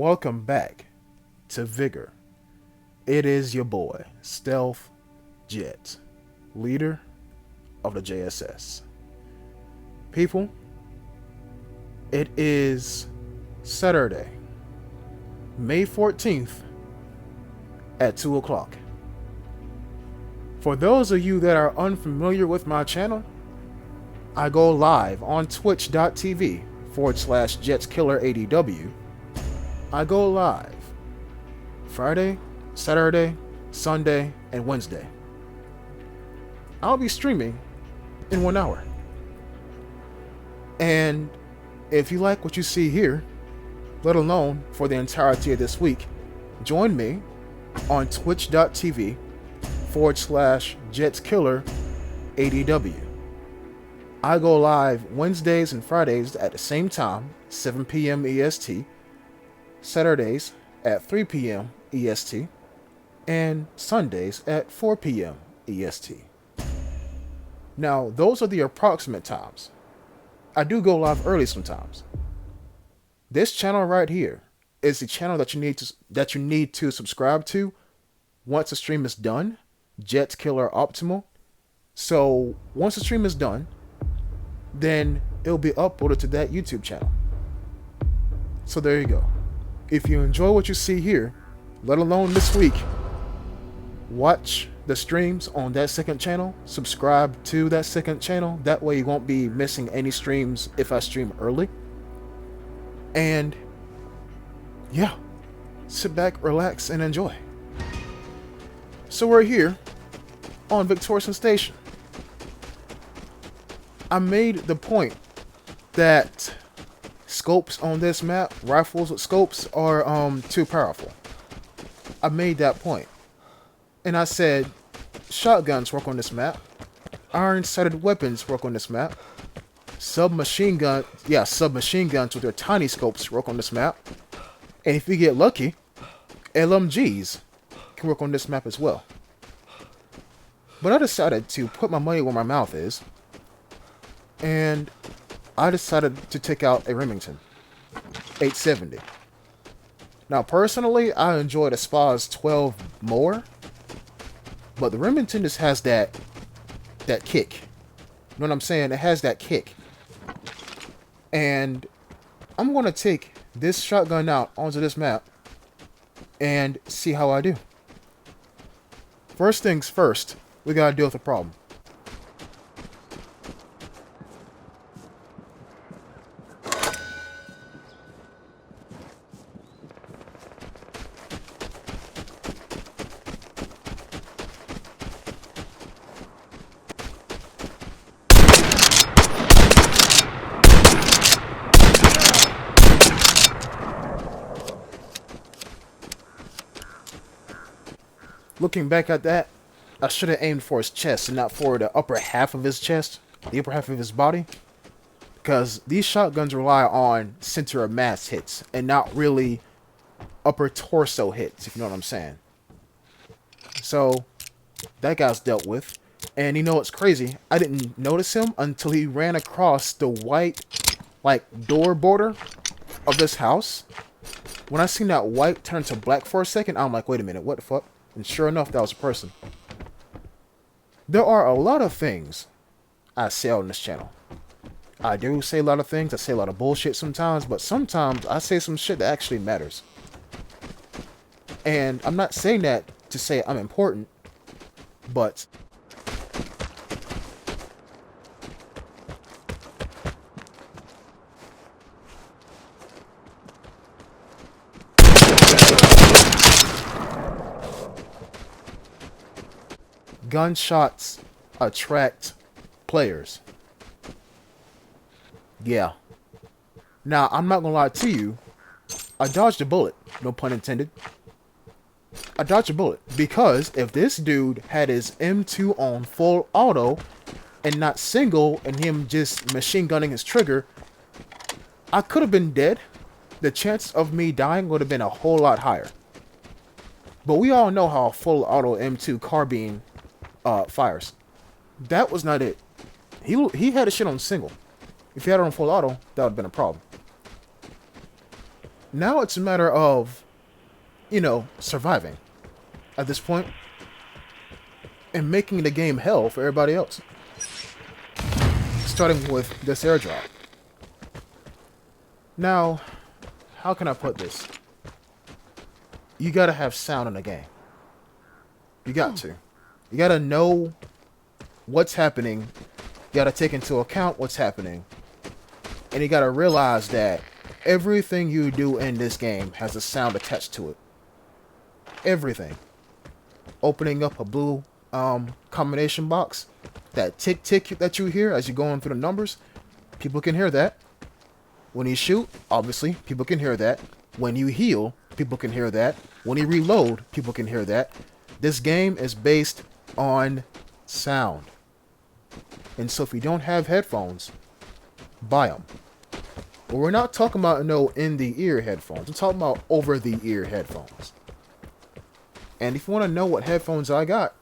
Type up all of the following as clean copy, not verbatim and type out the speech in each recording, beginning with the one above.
welcome back to Vigor. It is your boy, Stealth Jet, leader of the JSS. People, it is Saturday, May 14th at 2 o'clock. For those of you that are unfamiliar with my channel, I go live on twitch.tv/JetsKiller80W. I go live Friday, Saturday, Sunday, and Wednesday. I'll be streaming in 1 hour. And if you like what you see here, let alone for the entirety of this week, join me on twitch.tv/JetsKiller80W. I go live Wednesdays and Fridays at the same time, 7 p.m. EST, Saturdays at 3 p.m. EST, and Sundays at 4 p.m. EST. Now, those are the approximate times. I do go live early sometimes. This channel right here is the channel that you need to subscribe to once the stream is done, Jets Killer Optimal. So once the stream is done, then it'll be uploaded to that YouTube channel. So there you go. If you enjoy what you see here, let alone this week, watch the streams on that second channel, subscribe to that second channel. That way you won't be missing any streams if I stream early. And yeah, sit back, relax, and enjoy. So we're here on Viktorsen Station. I made the point that scopes on this map, rifles with scopes, are too powerful. I made that point. And I said, shotguns work on this map. Iron-sighted weapons work on this map. Submachine guns with their tiny scopes work on this map. And if you get lucky, LMGs can work on this map as well. But I decided to put my money where my mouth is. And I decided to take out a Remington 870. Now, personally, I enjoy the SPAS 12 more, but the Remington just has that kick. You know what I'm saying? It has that kick. And I'm going to take this shotgun out onto this map and see how I do. First things first, we got to deal with the problem. Looking back at that, I should have aimed for his chest and not for the upper half of his chest, the upper half of his body. Because these shotguns rely on center of mass hits and not really upper torso hits, if you know what I'm saying. So, that guy's dealt with. And you know what's crazy? I didn't notice him until he ran across the white, door border of this house. When I seen that white turn to black for a second, I'm like, wait a minute, what the fuck? And sure enough, that was a person. There are a lot of things I say on this channel. I do say a lot of things. I say a lot of bullshit sometimes. But sometimes I say some shit that actually matters. And I'm not saying that to say I'm important. But gunshots attract players. Yeah. Now, I'm not gonna lie to you. I dodged a bullet. No pun intended. I dodged a bullet. Because if this dude had his M2 on full auto and not single and him just machine gunning his trigger, I could have been dead. The chance of me dying would have been a whole lot higher. But we all know how a full auto M2 carbine fires. That was not it. He had a shit on single. If he had it on full auto, that would have been a problem. Now it's a matter of, surviving at this point and making the game hell for everybody else. Starting with this airdrop. Now, how can I put this? You gotta have sound in the game. You got to. You gotta know what's happening. You gotta take into account what's happening. And you gotta realize that everything you do in this game has a sound attached to it. Everything. Opening up a blue combination box, that tick tick that you hear as you're going through the numbers, people can hear that. When you shoot, obviously, people can hear that. When you heal, people can hear that. When you reload, people can hear that. This game is based on sound. And so if you don't have headphones, buy them. But we're not talking about no in-the-ear headphones. We're talking about over-the-ear headphones. And if you want to know what headphones I got,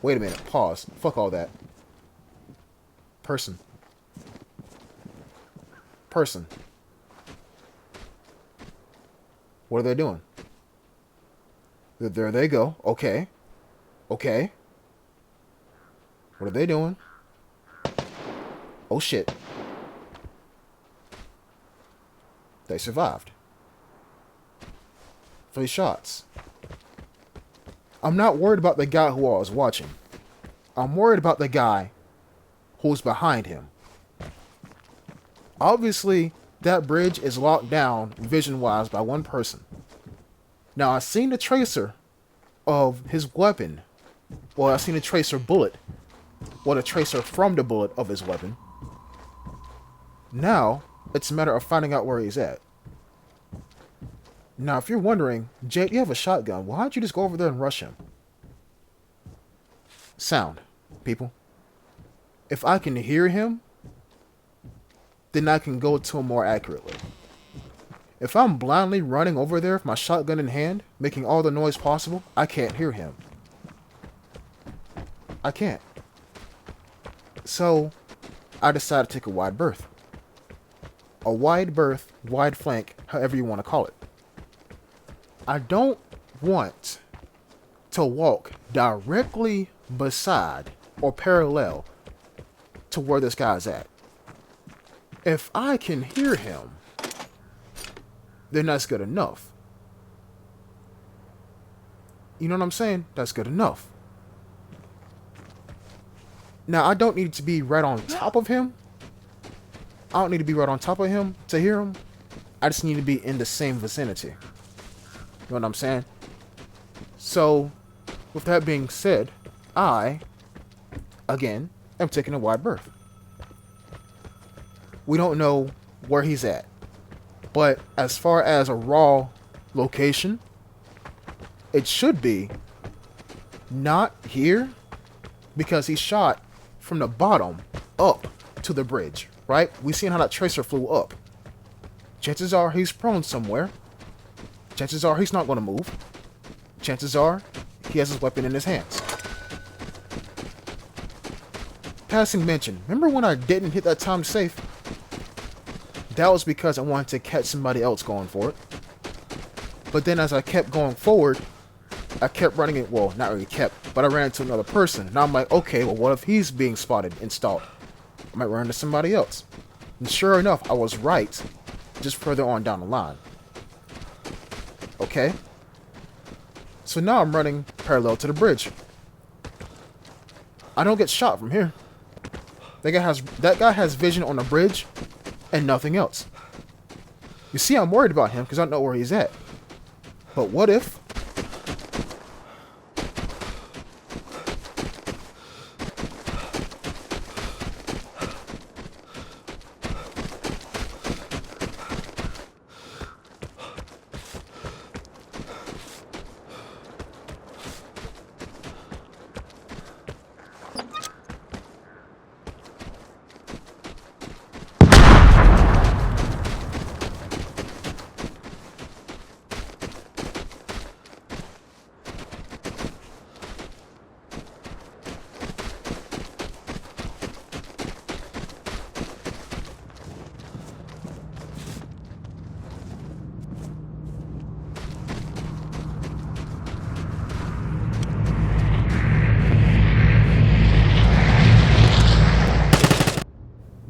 wait a minute, pause. Fuck all that. Person. What are they doing? There they go. Okay. What are they doing? Oh shit. They survived. 3 shots. I'm not worried about the guy who I was watching. I'm worried about the guy who's behind him. Obviously, that bridge is locked down vision-wise by one person. Now, I've seen the tracer of his weapon. Well, I've seen the tracer bullet. Well, the tracer from the bullet of his weapon. Now, it's a matter of finding out where he's at. Now, if you're wondering, Jade, you have a shotgun. Why don't you just go over there and rush him? Sound, people. If I can hear him, then I can go to him more accurately. If I'm blindly running over there with my shotgun in hand, making all the noise possible, I can't hear him. I can't. So, I decided to take a wide berth. A wide berth, wide flank, however you want to call it. I don't want to walk directly beside or parallel to where this guy's at. If I can hear him, then that's good enough. You know what I'm saying? That's good enough. Now, I don't need to be right on top of him. I don't need to be right on top of him to hear him. I just need to be in the same vicinity. You know what I'm saying? So, with that being said, I, again, am taking a wide berth. We don't know where he's at. But as far as a raw location, it should be not here, because he shot from the bottom up to the bridge, right? We seen how that tracer flew up. Chances are he's prone somewhere. Chances are he's not going to move. Chances are he has his weapon in his hands. Passing mention. Remember when I didn't hit that time safe? That was because I wanted to catch somebody else going for it. But then as I kept going forward, I kept running it. Well, not really kept, but I ran into another person. Now I'm like, okay, well, what if he's being spotted and stalked? I might run into somebody else. And sure enough, I was right. Just further on down the line. Okay? So now I'm running parallel to the bridge. I don't get shot from here. That guy has vision on the bridge and nothing else. You see, I'm worried about him because I don't know where he's at. But what if...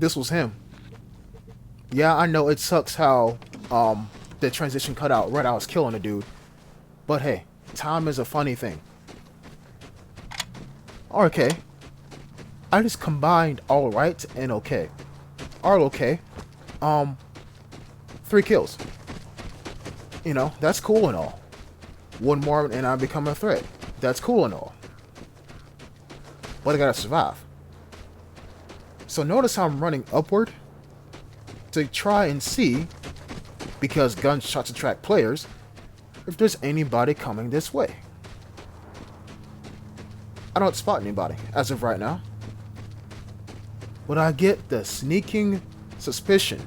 this was him. Yeah, I know it sucks how the transition cut out right. I was killing a dude, but hey, time is a funny thing. Okay, I just combined all right and okay. All okay. 3 kills. You know, that's cool and all. 1 more and I become a threat. That's cool and all. But I gotta survive. So notice how I'm running upward to try and see, because gunshots attract players, if there's anybody coming this way. I don't spot anybody as of right now. But I get the sneaking suspicion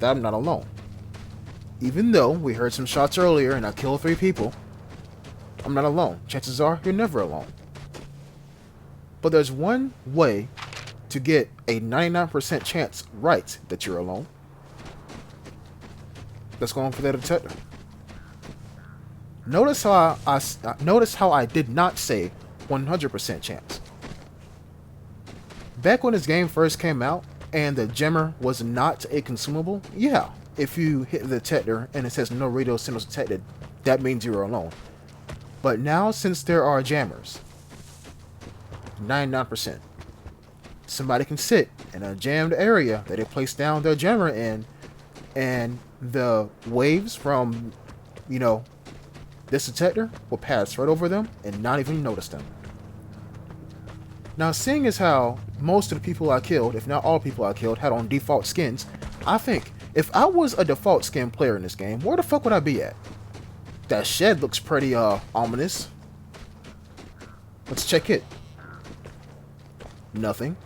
that I'm not alone. Even though we heard some shots earlier and I killed 3 people, I'm not alone. Chances are you're never alone. But there's one way to get a 99% chance right that you're alone. Let's go on for that detector. Notice how I did not say 100% chance. Back when this game first came out and the jammer was not a consumable, yeah, if you hit the detector and it says no radio signals detected, that means you're alone. But now, since there are jammers, 99%, somebody can sit in a jammed area that they place down their jammer in, and the waves from, you know, this detector will pass right over them and not even notice them. Now, seeing as how most of the people I killed, if not all people I killed, had on default skins, I think if I was a default skin player in this game, where the fuck would I be at? That shed looks pretty ominous. Let's check it. Nothing.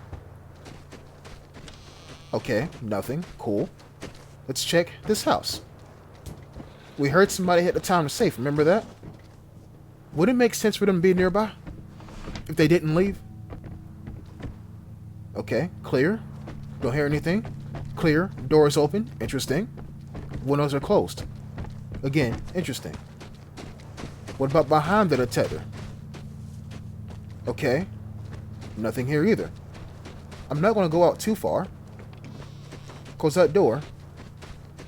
Okay, nothing. Cool. Let's check this house. We heard somebody hit the town safe, remember that? Would it make sense for them to be nearby if they didn't leave? Okay, clear. Don't hear anything. Clear. Doors open. Interesting. Windows are closed. Again, interesting. What about behind the detector? Okay. Nothing here either. I'm not going to go out too far. Close that door.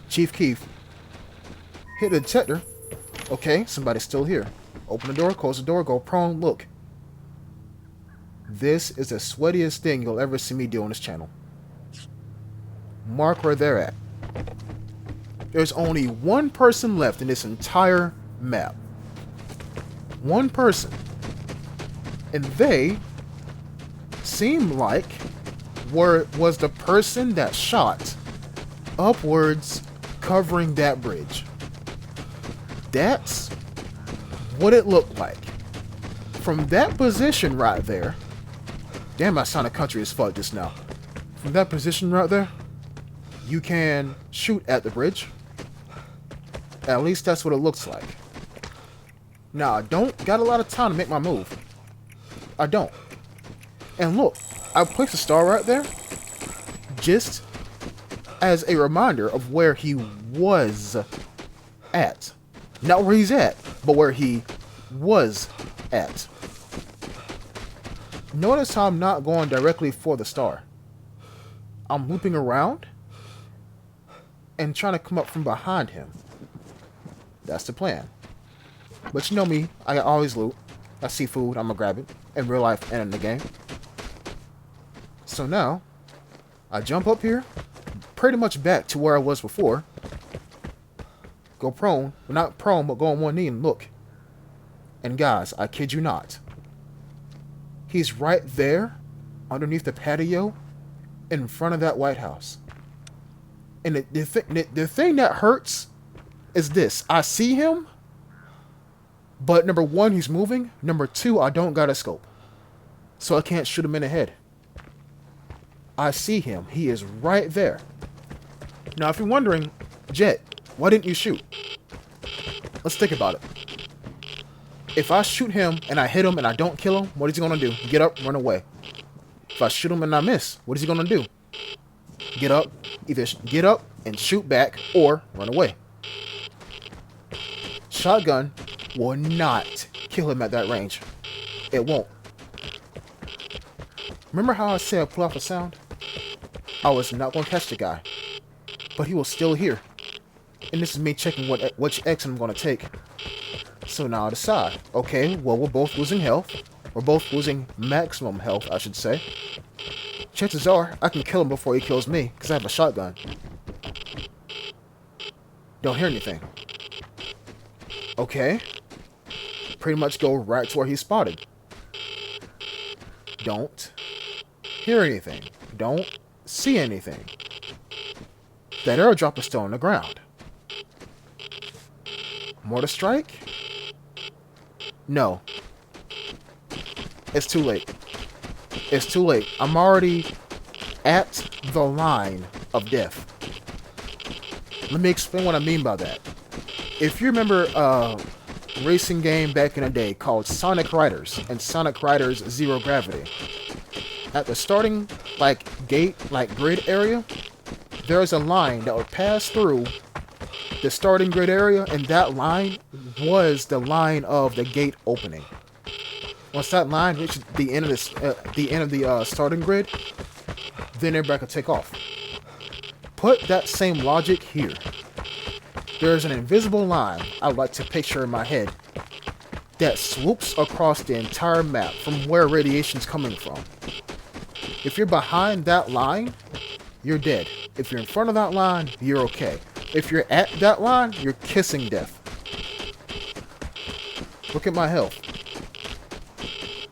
Chief Keef. Hit the detector. Okay, somebody's still here. Open the door, close the door, go prone, look. This is the sweatiest thing you'll ever see me do on this channel. Mark where they're at. There's only one person left in this entire map. One person. And they seem like was the person that shot upwards covering that bridge. That's what it looked like. From that position right there. Damn, I sounded country as fuck just now. From that position right there, you can shoot at the bridge. At least that's what it looks like. Now, I don't got a lot of time to make my move. I don't. And look, I placed a star right there just as a reminder of where he was at. Not where he's at, but where he was at. Notice how I'm not going directly for the star. I'm looping around and trying to come up from behind him. That's the plan. But you know me, I always loot. I see food, I'm gonna grab it. In real life and in the game. So now, I jump up here, pretty much back to where I was before. Go prone, well, not prone, but go on one knee and look. And guys, I kid you not. He's right there, underneath the patio, in front of that White House. And the thing that hurts is this. I see him, but number one, he's moving. Number two, I don't got a scope. So I can't shoot him in the head. I see him. He is right there. Now, if you're wondering, Jet, why didn't you shoot? Let's think about it. If I shoot him and I hit him and I don't kill him, what is he going to do? Get up, run away. If I shoot him and I miss, what is he going to do? Get up, either get up and shoot back or run away. Shotgun will not kill him at that range. It won't. Remember how I said pull off a sound? I was not going to catch the guy, but he was still here. And this is me checking which exit I'm going to take. So now I decide, okay, well, we're both losing health. We're both losing maximum health, I should say. Chances are, I can kill him before he kills me, because I have a shotgun. Don't hear anything. Okay. Pretty much go right to where he's spotted. Don't hear anything. Don't see anything. That airdrop is still on the ground. Mortar strike? No. It's too late. It's too late. I'm already at the line of death. Let me explain what I mean by that. If you remember a racing game back in the day called Sonic Riders and Sonic Riders Zero Gravity, at the starting gate, grid area, there's a line that would pass through the starting grid area, and that line was the line of the gate opening. Once that line reaches the end of the starting grid, then everybody can take off. Put that same logic here. There's an invisible line I would like to picture in my head that swoops across the entire map from where radiation's coming from. If you're behind that line, you're dead. If you're in front of that line, you're okay. If you're at that line, you're kissing death. Look at my health.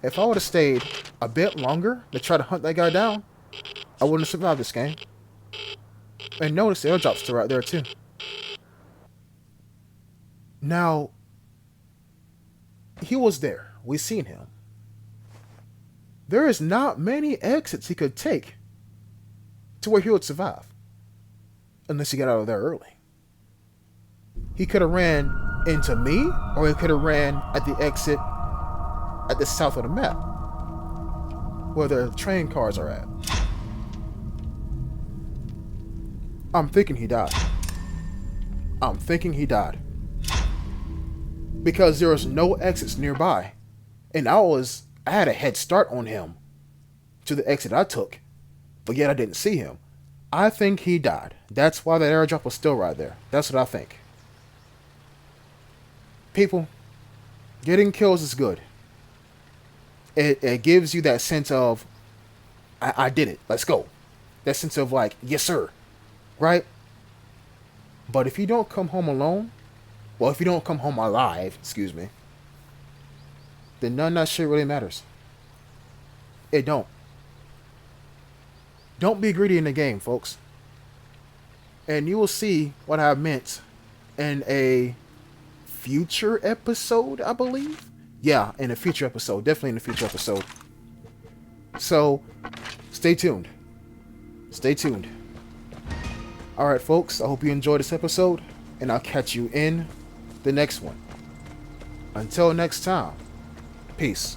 If I would have stayed a bit longer to try to hunt that guy down, I wouldn't have survived this game. And notice the airdrop's still right there too. Now, he was there. We seen him. There is not many exits he could take to where he would survive. Unless he got out of there early. He could have ran into me, or he could have ran at the exit at the south of the map, where the train cars are at. I'm thinking he died. I'm thinking he died. Because there was no exits nearby. And I had a head start on him to the exit I took, but yet I didn't see him. I think he died. That's why that airdrop was still right there. That's what I think. People, getting kills is good. It gives you that sense of, I did it. Let's go. That sense of yes sir. Right? But if you don't come home alone, well, if you don't come home alive, excuse me, then none of that shit really matters. It don't. Don't be greedy in the game, folks. And you will see what I meant in a future episode, I believe. Yeah, in a future episode. Definitely in a future episode. So, stay tuned. Stay tuned. Alright, folks. I hope you enjoyed this episode. And I'll catch you in the next one. Until next time. Peace.